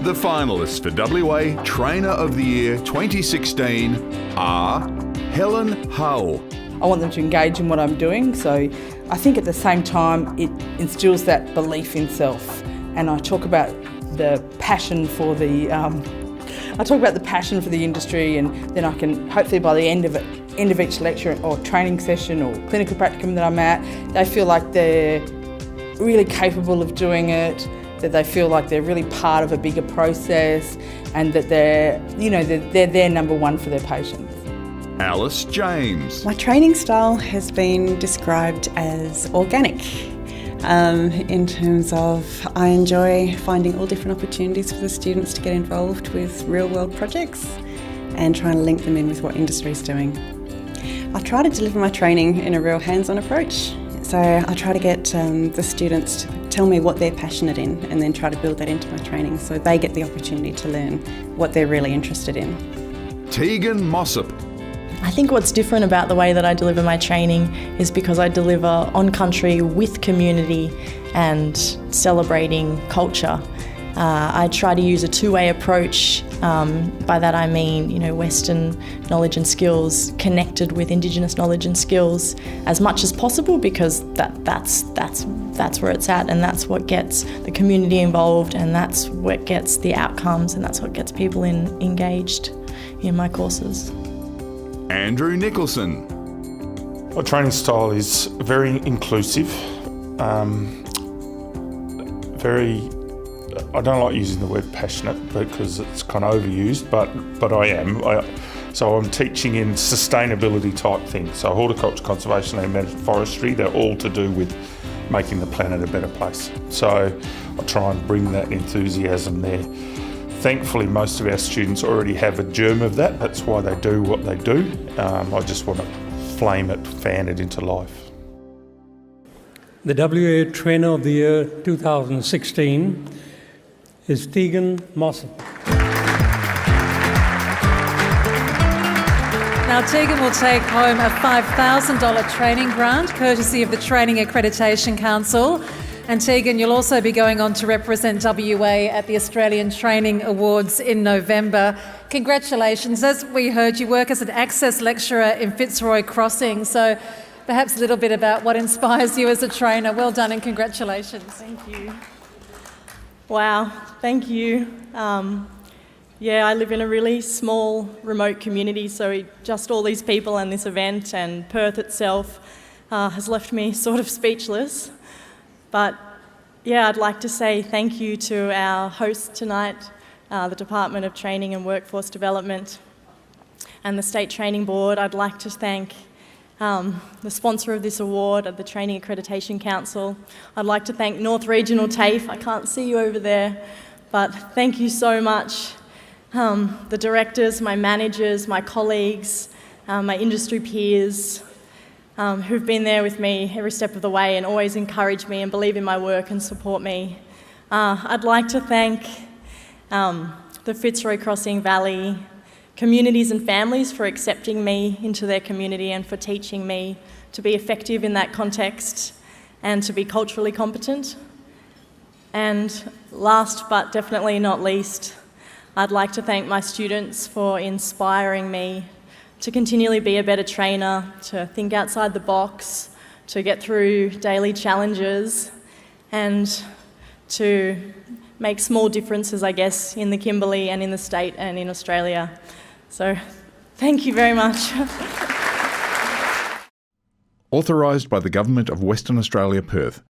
The finalists for WA Trainer of the Year 2016 are Helen Hull. I want them to engage in what I'm doing, so I think at the same time it instills that belief in self. And I talk about the passion for the industry, and then I can hopefully by the end of each lecture or training session or clinical practicum that I'm at, they feel like they're really capable of doing it, that they feel like they're really part of a bigger process, and that they're there number one for their patients. Alice James. My training style has been described as organic, in terms of I enjoy finding all different opportunities for the students to get involved with real world projects and trying to link them in with what industry is doing. I try to deliver my training in a real hands-on approach. So I try to get the students to tell me what they're passionate in and then try to build that into my training so they get the opportunity to learn what they're really interested in. Tegan Mossop. I think what's different about the way that I deliver my training is because I deliver on country with community and celebrating culture. I try to use a two-way approach. By that I mean, Western knowledge and skills connected with Indigenous knowledge and skills as much as possible, because that's where it's at, and that's what gets the community involved, and that's what gets the outcomes, and that's what gets people engaged in my courses. Andrew Nicholson. My training style is very inclusive, I don't like using the word passionate because it's kind of overused, but I am. So I'm teaching in sustainability type things. So horticulture, conservation, land management, forestry, they're all to do with making the planet a better place. So I try and bring that enthusiasm there. Thankfully, most of our students already have a germ of that. That's why they do what they do. I just want to flame it, fan it into life. The WA Trainer of the Year 2016 is Tegan Mossop. Now, Tegan will take home a $5,000 training grant, courtesy of the Training Accreditation Council. And Tegan, you'll also be going on to represent WA at the Australian Training Awards in November. Congratulations. As we heard, you work as an access lecturer in Fitzroy Crossing, so perhaps a little bit about what inspires you as a trainer. Well done and congratulations. Thank you. Wow, thank you. I live in a really small, remote community, so just all these people and this event and Perth itself has left me sort of speechless. But I'd like to say thank you to our host tonight, the Department of Training and Workforce Development and the State Training Board. I'd like to thank the sponsor of this award, the Training Accreditation Council. I'd like to thank North Regional TAFE. I can't see you over there, but thank you so much. The directors, my managers, my colleagues, my industry peers, who've been there with me every step of the way and always encourage me and believe in my work and support me. I'd like to thank the Fitzroy Crossing Valley communities and families for accepting me into their community and for teaching me to be effective in that context and to be culturally competent. And last but definitely not least, I'd like to thank my students for inspiring me to continually be a better trainer, to think outside the box, to get through daily challenges, and to make small differences, I guess, in the Kimberley and in the state and in Australia. So, thank you very much. Authorised by the Government of Western Australia, Perth.